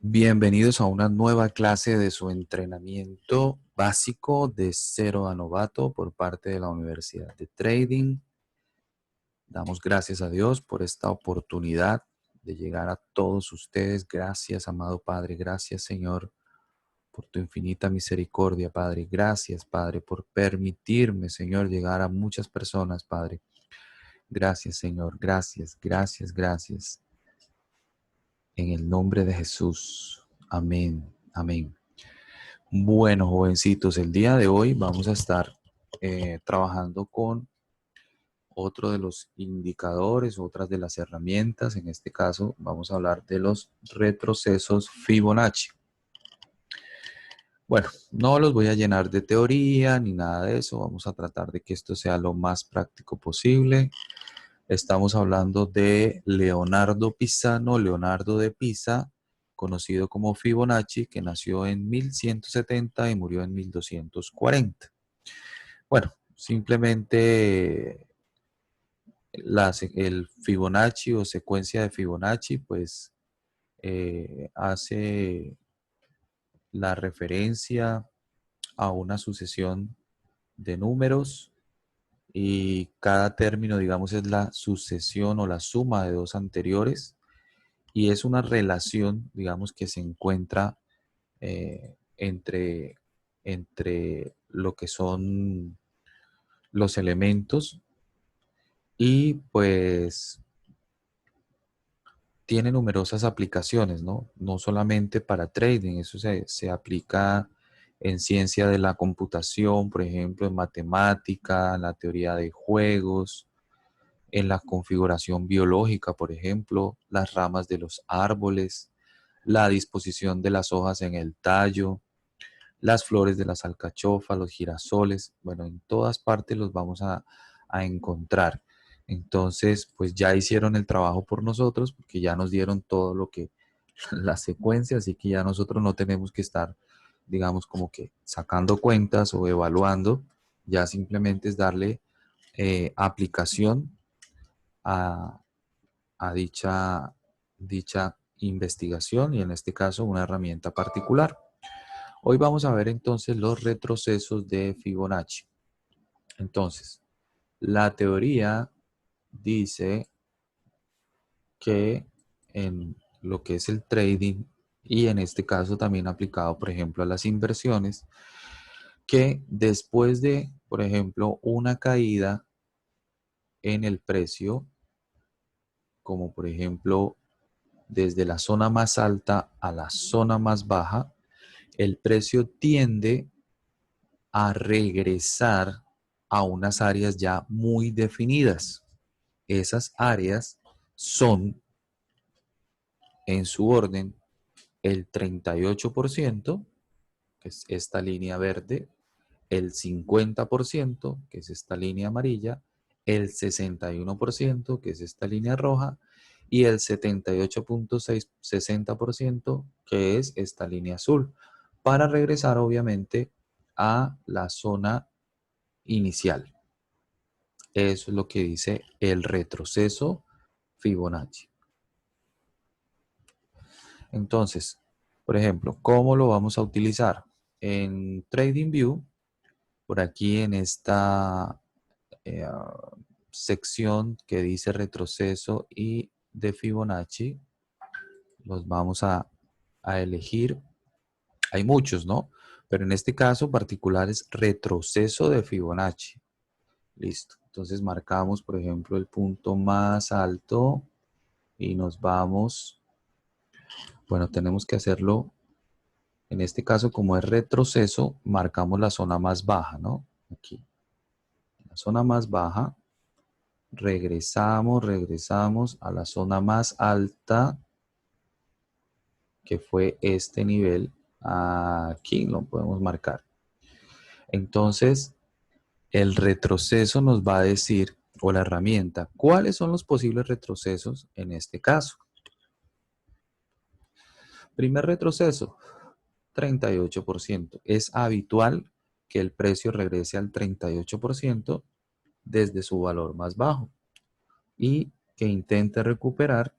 Bienvenidos a una nueva clase de su entrenamiento básico de cero a novato por parte de la Universidad de Trading. Damos gracias a Dios por esta oportunidad de llegar a todos ustedes. Gracias, amado Padre. Gracias, Señor, por tu infinita misericordia, Padre. Gracias, Padre, por permitirme, Señor, llegar a muchas personas, Padre. Gracias, Señor. Gracias, gracias, gracias. En el nombre de Jesús. Amén. Amén. Bueno, jovencitos, el día de hoy vamos a estar trabajando con otro de los indicadores, otras de las herramientas. En este caso, vamos a hablar de los retrocesos Fibonacci. Bueno, no los voy a llenar de teoría ni nada de eso. Vamos a tratar de que esto sea lo más práctico posible. Estamos hablando de Leonardo Pisano, Leonardo de Pisa, conocido como Fibonacci, que nació en 1170 y murió en 1240. Bueno, simplemente el Fibonacci o secuencia de Fibonacci, pues hace la referencia a una sucesión de números y cada término, digamos, es la sucesión o la suma de dos anteriores y es una relación, digamos, que se encuentra entre, entre lo que son los elementos y pues tiene numerosas aplicaciones, ¿no? No solamente para trading, eso se aplica en ciencia de la computación, por ejemplo, en matemática, en la teoría de juegos, en la configuración biológica, por ejemplo, las ramas de los árboles, la disposición de las hojas en el tallo, las flores de las alcachofas, los girasoles, bueno, en todas partes los vamos a encontrar. Entonces, pues ya hicieron el trabajo por nosotros, porque ya nos dieron todo lo que, la secuencia, así que ya nosotros no tenemos que estar, digamos, como que sacando cuentas o evaluando, ya simplemente es darle aplicación a, a dicha investigación y en este caso una herramienta particular. Hoy vamos a ver entonces los retrocesos de Fibonacci. Entonces, la teoría dice que en lo que es el trading y en este caso también aplicado, por ejemplo, a las inversiones, que después de, por ejemplo, una caída en el precio, como por ejemplo desde la zona más alta a la zona más baja, el precio tiende a regresar a unas áreas ya muy definidas. Esas áreas son, en su orden, el 38%, que es esta línea verde, el 50%, que es esta línea amarilla, el 61%, que es esta línea roja, y el 78.60%, que es esta línea azul, para regresar obviamente a la zona inicial. Eso es lo que dice el retroceso Fibonacci. Entonces, por ejemplo, ¿cómo lo vamos a utilizar? En TradingView, por aquí en esta eh, sección que dice retroceso y de Fibonacci, los vamos a elegir. Hay muchos, ¿no? Pero en este caso particular es retroceso de Fibonacci. Listo. Entonces marcamos, por ejemplo, el punto más alto y nos vamos. Bueno, tenemos que hacerlo. En este caso, como es retroceso, marcamos la zona más baja, ¿no? Aquí. La zona más baja. Regresamos a la zona más alta, que fue este nivel. Aquí lo podemos marcar. Entonces, el retroceso nos va a decir, o la herramienta, cuáles son los posibles retrocesos en este caso. Primer retroceso, 38%. Es habitual que el precio regrese al 38% desde su valor más bajo y que intente recuperar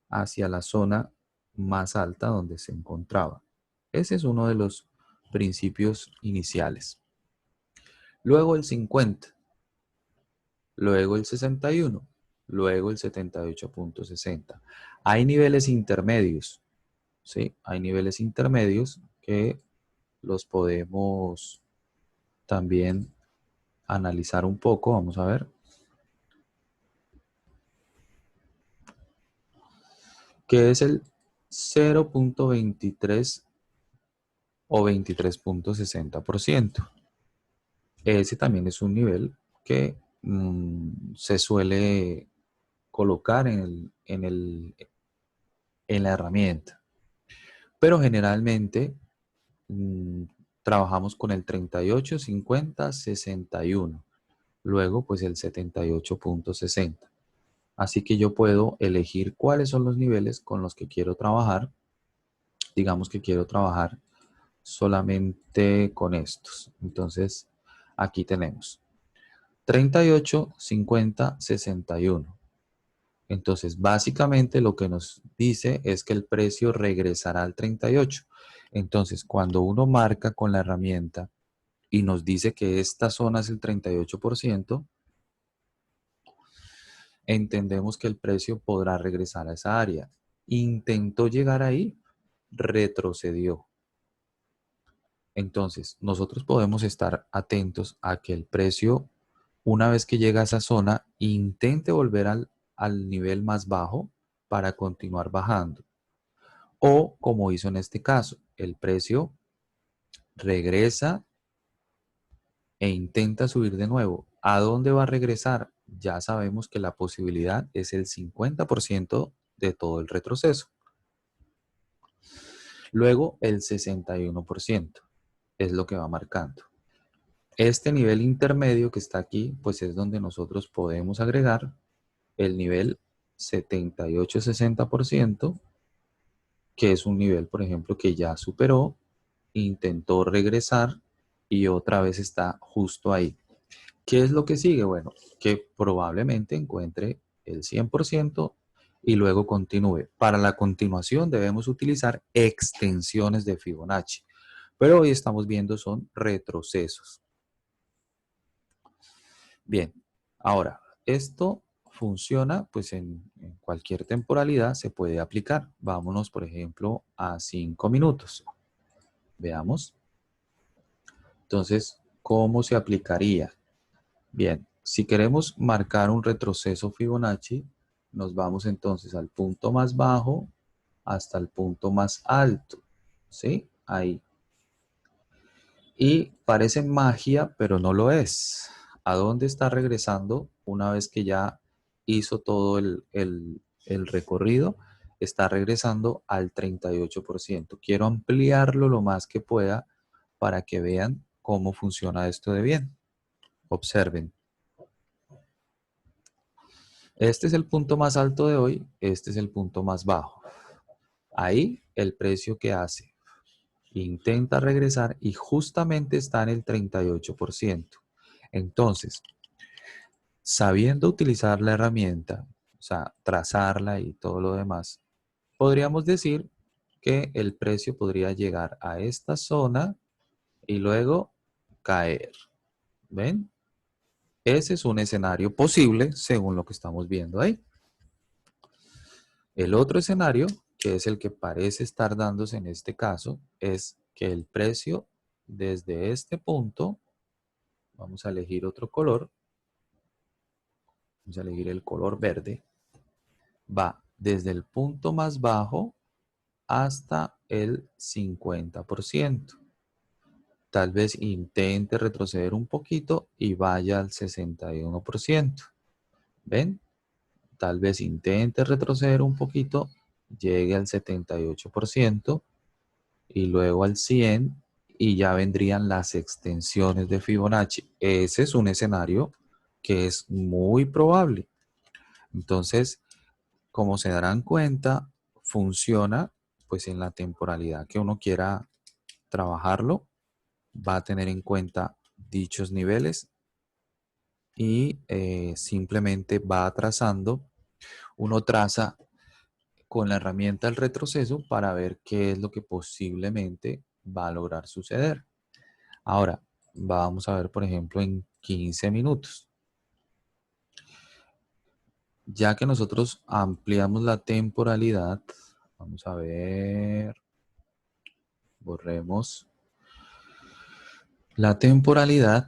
hacia la zona más alta donde se encontraba. Ese es uno de los principios iniciales. Luego el 50, luego el 61, luego el 78.60. Hay niveles intermedios, ¿sí? Hay niveles intermedios que los podemos también analizar un poco. Vamos a ver. Que es el 0.23 o 23.60%. Ese también es un nivel que se suele colocar en la herramienta. Pero generalmente mm, trabajamos con el 38, 50, 61. Luego, pues el 78.60. Así que yo puedo elegir cuáles son los niveles con los que quiero trabajar. Digamos que quiero trabajar solamente con estos. Entonces, aquí tenemos 38, 50, 61. Entonces, básicamente lo que nos dice es que el precio regresará al 38. Entonces, cuando uno marca con la herramienta y nos dice que esta zona es el 38%, entendemos que el precio podrá regresar a esa área. Intentó llegar ahí, retrocedió. Entonces, nosotros podemos estar atentos a que el precio, una vez que llega a esa zona, intente volver al nivel más bajo para continuar bajando. O, como hizo en este caso, el precio regresa e intenta subir de nuevo. ¿A dónde va a regresar? Ya sabemos que la posibilidad es el 50% de todo el retroceso. Luego, el 61% es lo que va marcando. Este nivel intermedio que está aquí, pues es donde nosotros podemos agregar el nivel 78-60%, que es un nivel, por ejemplo, que ya superó, intentó regresar y otra vez está justo ahí. ¿Qué es lo que sigue? Bueno, que probablemente encuentre el 100% y luego continúe. Para la continuación debemos utilizar extensiones de Fibonacci, pero hoy estamos viendo son retrocesos. Bien, ahora, esto funciona pues en cualquier temporalidad, se puede aplicar. Vámonos, por ejemplo, a 5 minutos. Veamos. Entonces, ¿cómo se aplicaría? Bien, si queremos marcar un retroceso Fibonacci, nos vamos entonces al punto más bajo hasta el punto más alto. ¿Sí? Ahí. Y parece magia, pero no lo es. ¿A dónde está regresando una vez que ya hizo todo el recorrido? Está regresando al 38%. Quiero ampliarlo lo más que pueda para que vean cómo funciona esto de bien. Observen. Este es el punto más alto de hoy, este es el punto más bajo. Ahí el precio que hace. Intenta regresar y justamente está en el 38%. Entonces, sabiendo utilizar la herramienta, o sea, trazarla y todo lo demás, podríamos decir que el precio podría llegar a esta zona y luego caer. ¿Ven? Ese es un escenario posible según lo que estamos viendo ahí. El otro escenario, que es el que parece estar dándose en este caso, es que el precio desde este punto, vamos a elegir otro color, vamos a elegir el color verde, va desde el punto más bajo hasta el 50%. Tal vez intente retroceder un poquito y vaya al 61%. ¿Ven? Tal vez intente retroceder un poquito, llegue al 78% y luego al 100 y ya vendrían las extensiones de Fibonacci. Ese es un escenario que es muy probable. Entonces, como se darán cuenta, funciona pues en la temporalidad que uno quiera trabajarlo, va a tener en cuenta dichos niveles y simplemente va trazando. Uno traza con la herramienta del retroceso para ver qué es lo que posiblemente va a lograr suceder. Ahora, vamos a ver, por ejemplo, en 15 minutos. Ya que nosotros ampliamos la temporalidad, vamos a ver, borremos la temporalidad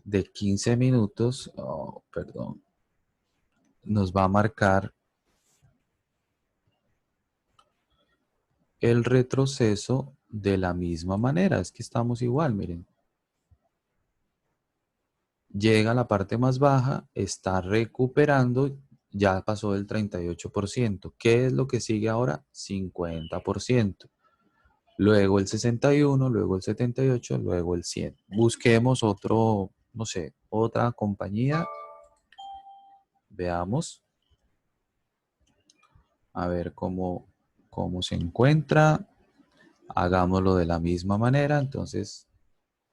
de 15 minutos, oh, perdón, nos va a marcar el retroceso de la misma manera. Es que estamos igual, miren. Llega a la parte más baja, está recuperando, ya pasó del 38%. ¿Qué es lo que sigue ahora? 50%. Luego el 61, luego el 78, luego el 100. Busquemos otro, no sé, otra compañía. Veamos. A ver cómo se encuentra. Hagámoslo de la misma manera. Entonces,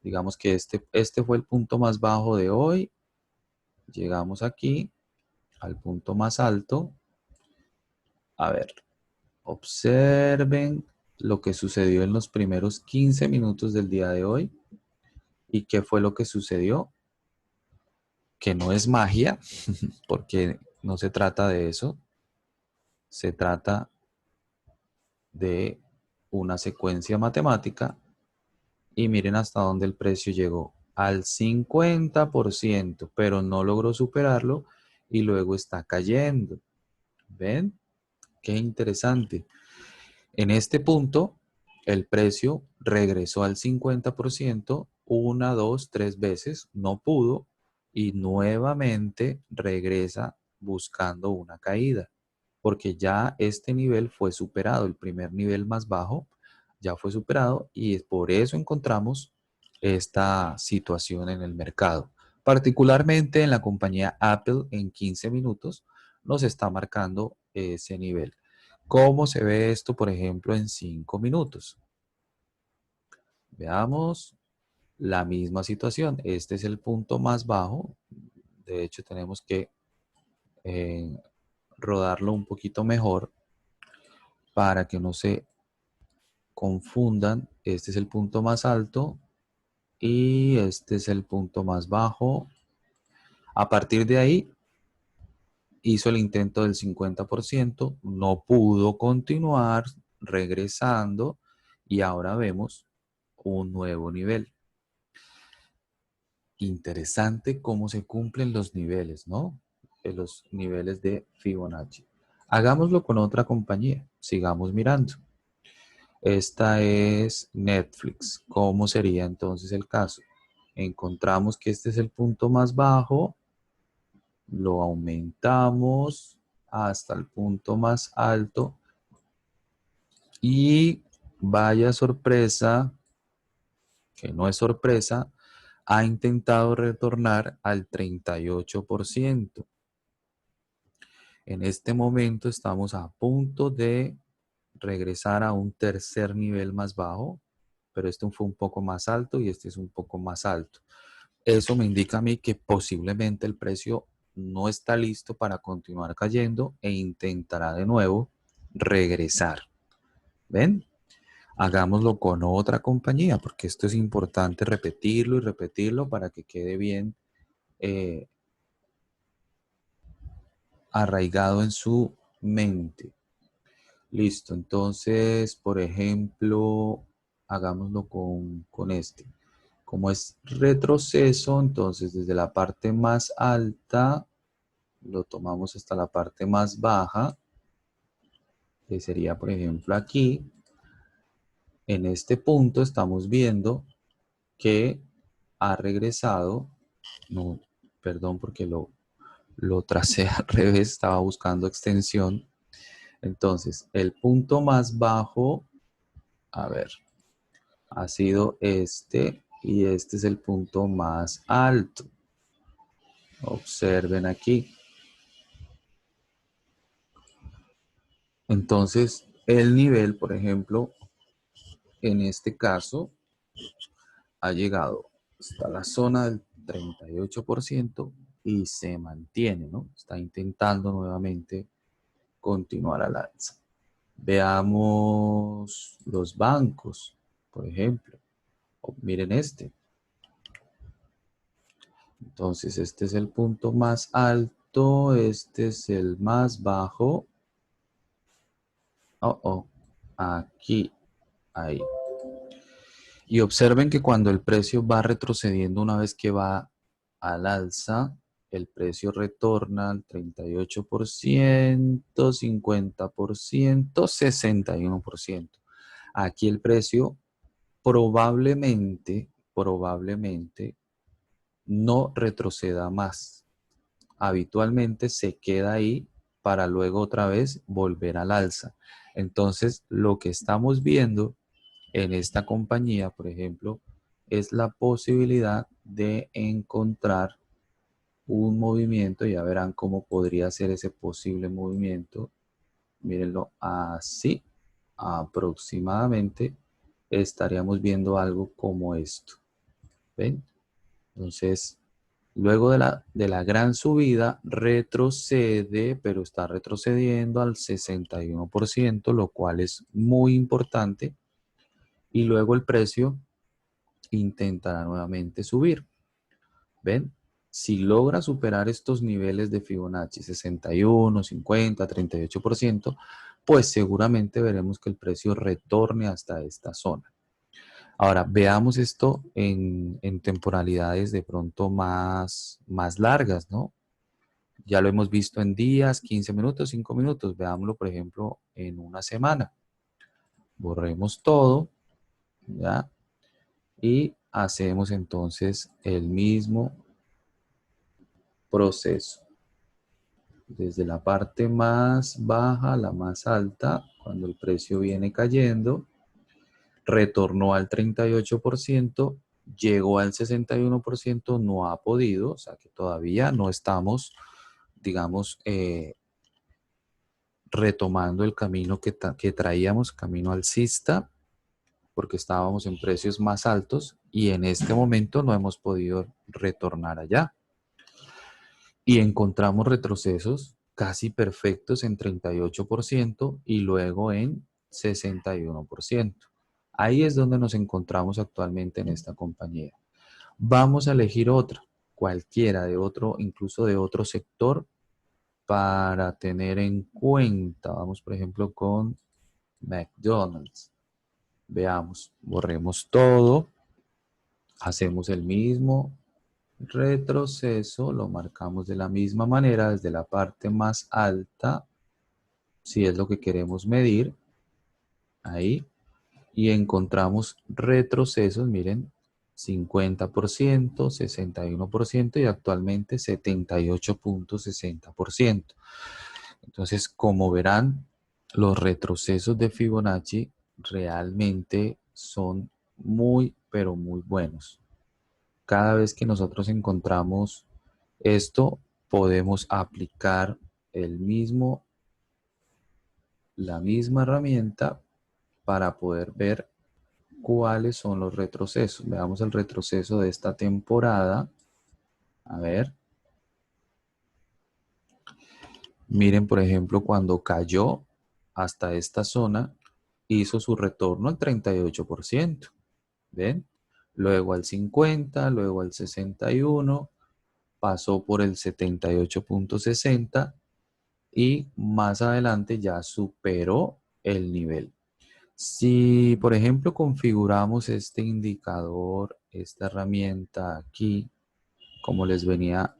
digamos que este fue el punto más bajo de hoy. Llegamos aquí al punto más alto. A ver, observen lo que sucedió en los primeros 15 minutos del día de hoy. ¿Y qué fue lo que sucedió? Que no es magia, porque no se trata de eso. Se trata de una secuencia matemática. Y miren hasta dónde el precio llegó. Al 50%, pero no logró superarlo y luego está cayendo. ¿Ven? Qué interesante. En este punto, el precio regresó al 50% una, dos, tres veces, no pudo y nuevamente regresa buscando una caída, porque ya este nivel fue superado, el primer nivel más bajo ya fue superado y por eso encontramos esta situación en el mercado. Particularmente en la compañía Apple en 15 minutos nos está marcando ese nivel. ¿Cómo se ve esto, por ejemplo, en 5 minutos? Veamos la misma situación. Este es el punto más bajo. De hecho, tenemos que eh, rodarlo un poquito mejor para que no se confundan. Este es el punto más alto y este es el punto más bajo. A partir de ahí, hizo el intento del 50%, no pudo continuar regresando y ahora vemos un nuevo nivel. Interesante cómo se cumplen los niveles, ¿no? Los niveles de Fibonacci. Hagámoslo con otra compañía, sigamos mirando. Esta es Netflix. ¿Cómo sería entonces el caso? Encontramos que este es el punto más bajo, lo aumentamos hasta el punto más alto y vaya sorpresa, que no es sorpresa, ha intentado retornar al 38%. En este momento estamos a punto de regresar a un tercer nivel más bajo, pero este fue un poco más alto y este es un poco más alto. Eso me indica a mí que posiblemente el precio no está listo para continuar cayendo e intentará de nuevo regresar. ¿Ven? Hagámoslo con otra compañía, porque esto es importante repetirlo y repetirlo para que quede bien eh, arraigado en su mente. Listo, entonces, por ejemplo, hagámoslo con este. Como es retroceso, entonces desde la parte más alta lo tomamos hasta la parte más baja, que sería, por ejemplo, aquí. En este punto estamos viendo que ha regresado, no, perdón porque lo tracé al revés, estaba buscando extensión. Entonces, el punto más bajo, a ver, ha sido este y este es el punto más alto. Observen aquí. Entonces, el nivel, por ejemplo, en este caso, ha llegado hasta la zona del 38% y se mantiene, ¿no? Está intentando nuevamente continuar al alza. Veamos los bancos, por ejemplo. Miren este. Entonces, este es el punto más alto, este es el más bajo. Aquí, ahí. Y observen que cuando el precio va retrocediendo una vez que va al alza, el precio retorna al 38%, 50%, 61%. Aquí el precio probablemente no retroceda más. Habitualmente se queda ahí para luego otra vez volver al alza. Entonces, lo que estamos viendo en esta compañía, por ejemplo, es la posibilidad de encontrar un movimiento. Ya verán cómo podría ser ese posible movimiento. Mírenlo así, aproximadamente estaríamos viendo algo como esto. ¿Ven? Entonces, luego de la gran subida, retrocede, pero está retrocediendo al 61%, lo cual es muy importante. Y luego el precio intentará nuevamente subir. ¿Ven? Si logra superar estos niveles de Fibonacci, 61, 50, 38%, pues seguramente veremos que el precio retorne hasta esta zona. Ahora, veamos esto en temporalidades de pronto más largas, ¿no? Ya lo hemos visto en días, 15 minutos, 5 minutos. Veámoslo, por ejemplo, en una semana. Borremos todo, ¿ya? Y hacemos entonces el mismo proceso. Desde la parte más baja a la más alta, cuando el precio viene cayendo, retornó al 38%, llegó al 61%, no ha podido, o sea que todavía no estamos, digamos, retomando el camino que traíamos, camino alcista, porque estábamos en precios más altos y en este momento no hemos podido retornar allá. Y encontramos retrocesos casi perfectos en 38% y luego en 61%. Ahí es donde nos encontramos actualmente en esta compañía. Vamos a elegir otra, cualquiera de otro, incluso de otro sector, para tener en cuenta. Vamos, por ejemplo, con McDonald's. Veamos, borremos todo, hacemos el mismo retroceso, lo marcamos de la misma manera desde la parte más alta, si es lo que queremos medir, ahí, y encontramos retrocesos, miren, 50%, 61% y actualmente 78.60%. Entonces, como verán, los retrocesos de Fibonacci realmente son muy, pero muy buenos. Cada vez que nosotros encontramos esto, podemos aplicar la misma herramienta para poder ver cuáles son los retrocesos. Veamos el retroceso de esta temporada. A ver. Miren, por ejemplo, cuando cayó hasta esta zona, hizo su retorno al 38%. ¿Ven? Luego al 50, luego al 61, pasó por el 78.60 y más adelante ya superó el nivel. Si, por ejemplo, configuramos este indicador, esta herramienta aquí, como les venía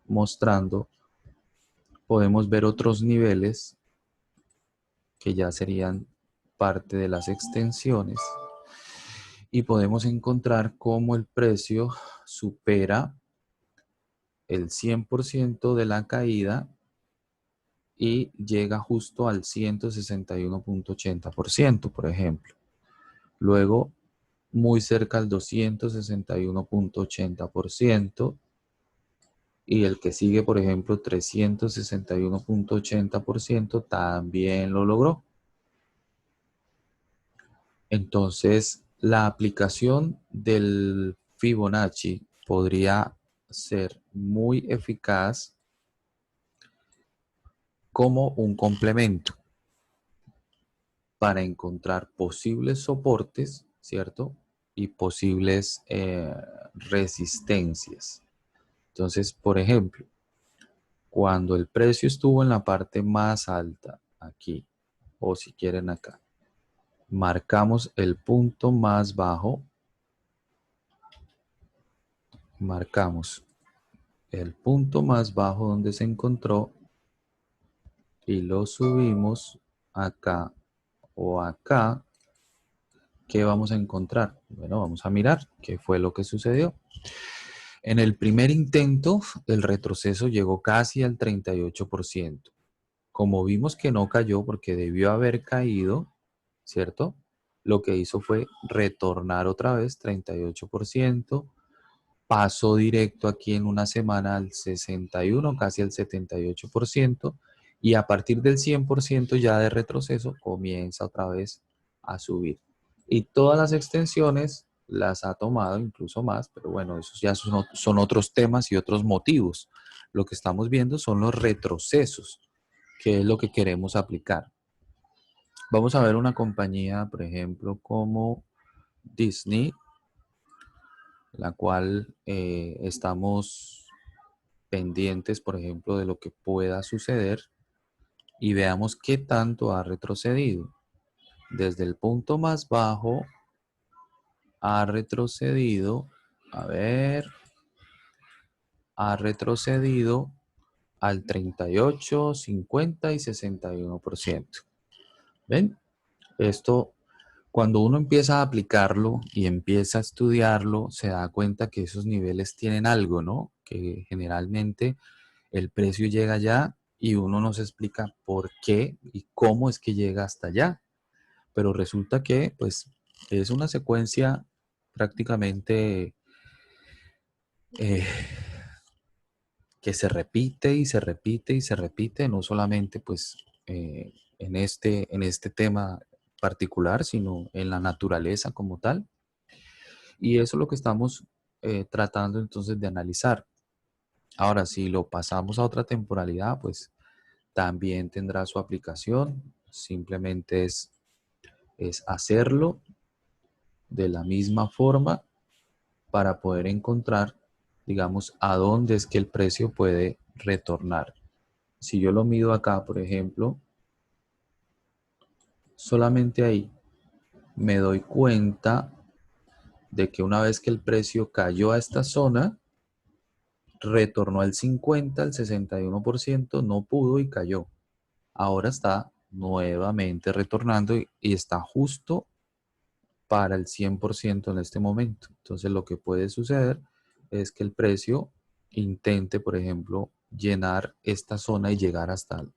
mostrando, podemos ver otros niveles que ya serían parte de las extensiones y podemos encontrar cómo el precio supera el 100% de la caída y llega justo al 161.80%, por ejemplo. Luego, muy cerca al 261.80%. Y el que sigue, por ejemplo, 361.80% también lo logró. Entonces, la aplicación del Fibonacci podría ser muy eficaz como un complemento para encontrar posibles soportes, ¿cierto? Y posibles resistencias. Entonces, por ejemplo, cuando el precio estuvo en la parte más alta, aquí, o si quieren acá, marcamos el punto más bajo, marcamos el punto más bajo donde se encontró y lo subimos acá o acá. ¿Qué vamos a encontrar? Bueno, vamos a mirar qué fue lo que sucedió. En el primer intento, el retroceso llegó casi al 38%. Como vimos que no cayó porque debió haber caído, ¿cierto? Lo que hizo fue retornar otra vez 38%. Pasó directo aquí en una semana al 61, casi al 78%. Y a partir del 100% ya de retroceso comienza otra vez a subir. Y todas las extensiones las ha tomado, incluso más, pero bueno, esos ya son otros temas y otros motivos. Lo que estamos viendo son los retrocesos, que es lo que queremos aplicar. Vamos a ver una compañía, por ejemplo, como Disney, la cual estamos pendientes, por ejemplo, de lo que pueda suceder y veamos qué tanto ha retrocedido. Desde el punto más bajo ha retrocedido, a ver, ha retrocedido al 38, 50 y 61%. ¿Ven? Esto, cuando uno empieza a aplicarlo y empieza a estudiarlo, se da cuenta que esos niveles tienen algo, ¿no? Que generalmente el precio llega allá y uno no se explica por qué y cómo es que llega hasta allá. Pero resulta que, pues, es una secuencia prácticamente eh, que se repite y se repite y se repite, no solamente, pues, en este tema particular, sino en la naturaleza como tal. Y eso es lo que estamos tratando entonces de analizar. Ahora, si lo pasamos a otra temporalidad, pues también tendrá su aplicación. Simplemente es hacerlo de la misma forma para poder encontrar, digamos, a dónde es que el precio puede retornar. Si yo lo mido acá, por ejemplo, solamente ahí me doy cuenta de que una vez que el precio cayó a esta zona, retornó al 50, al 61%, no pudo y cayó. Ahora está nuevamente retornando y está justo para el 100% en este momento. Entonces lo que puede suceder es que el precio intente, por ejemplo, llenar esta zona y llegar hasta el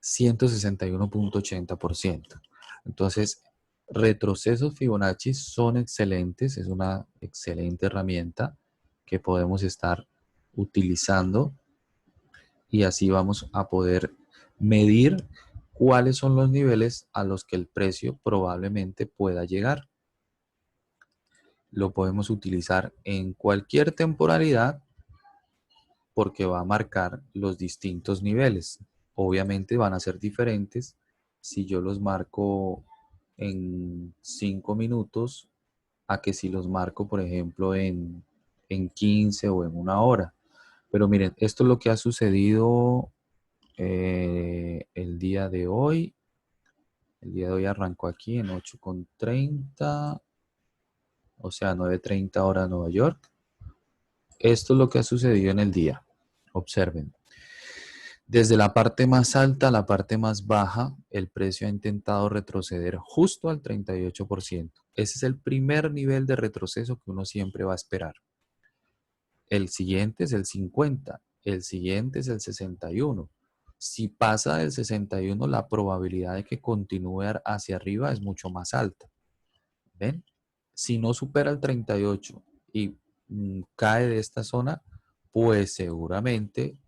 161.80%. Entonces, retrocesos Fibonacci son excelentes, es una excelente herramienta que podemos estar utilizando y así vamos a poder medir cuáles son los niveles a los que el precio probablemente pueda llegar. Lo podemos utilizar en cualquier temporalidad porque va a marcar los distintos niveles. Obviamente van a ser diferentes si yo los marco en 5 minutos a que si los marco, por ejemplo, en 15 o en una hora. Pero miren, esto es lo que ha sucedido el día de hoy. El día de hoy arrancó aquí en 8:30, o sea, 9:30 hora Nueva York. Esto es lo que ha sucedido en el día. Observen. Desde la parte más alta a la parte más baja, el precio ha intentado retroceder justo al 38%. Ese es el primer nivel de retroceso que uno siempre va a esperar. El siguiente es el 50, el siguiente es el 61. Si pasa del 61, la probabilidad de que continúe hacia arriba es mucho más alta. ¿Ven? Si no supera el 38 y cae de esta zona, pues seguramente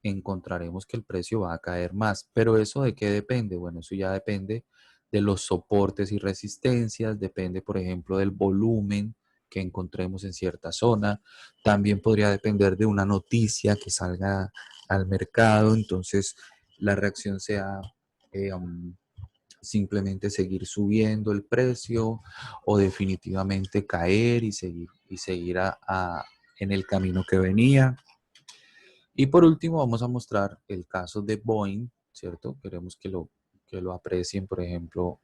encontraremos que el precio va a caer más. Pero ¿eso de qué depende? Bueno, eso ya depende de los soportes y resistencias, depende, por ejemplo, del volumen que encontremos en cierta zona. También podría depender de una noticia que salga al mercado. Entonces, la reacción sea simplemente seguir subiendo el precio o definitivamente caer y seguir en el camino que venía. Y por último vamos a mostrar el caso de Boeing, ¿cierto? Queremos que lo aprecien, por ejemplo.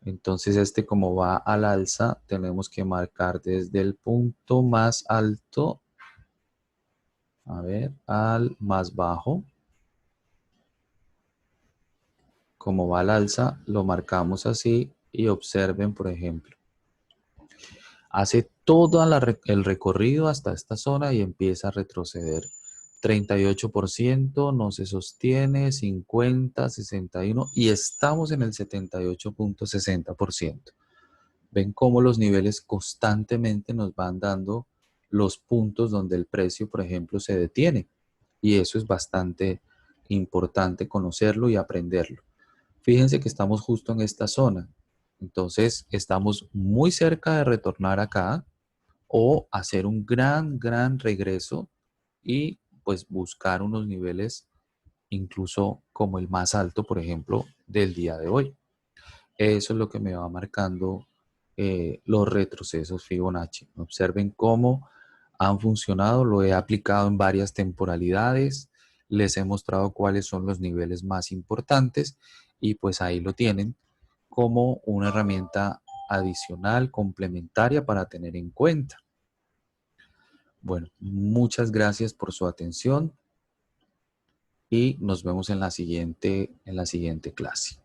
Entonces como va al alza, tenemos que marcar desde el punto más alto, a ver, al más bajo. Como va al alza, lo marcamos así y observen, por ejemplo, hace todo el recorrido hasta esta zona y empieza a retroceder. 38%, no se sostiene, 50, 61 y estamos en el 78.60%. Ven cómo los niveles constantemente nos van dando los puntos donde el precio, por ejemplo, se detiene. Y eso es bastante importante conocerlo y aprenderlo. Fíjense que estamos justo en esta zona. Entonces, estamos muy cerca de retornar acá o hacer un gran regreso y pues buscar unos niveles incluso como el más alto, por ejemplo, del día de hoy. Eso es lo que me va marcando los retrocesos Fibonacci. Observen cómo han funcionado, lo he aplicado en varias temporalidades, les he mostrado cuáles son los niveles más importantes y pues ahí lo tienen como una herramienta adicional, complementaria para tener en cuenta. Bueno, muchas gracias por su atención y nos vemos en la siguiente clase.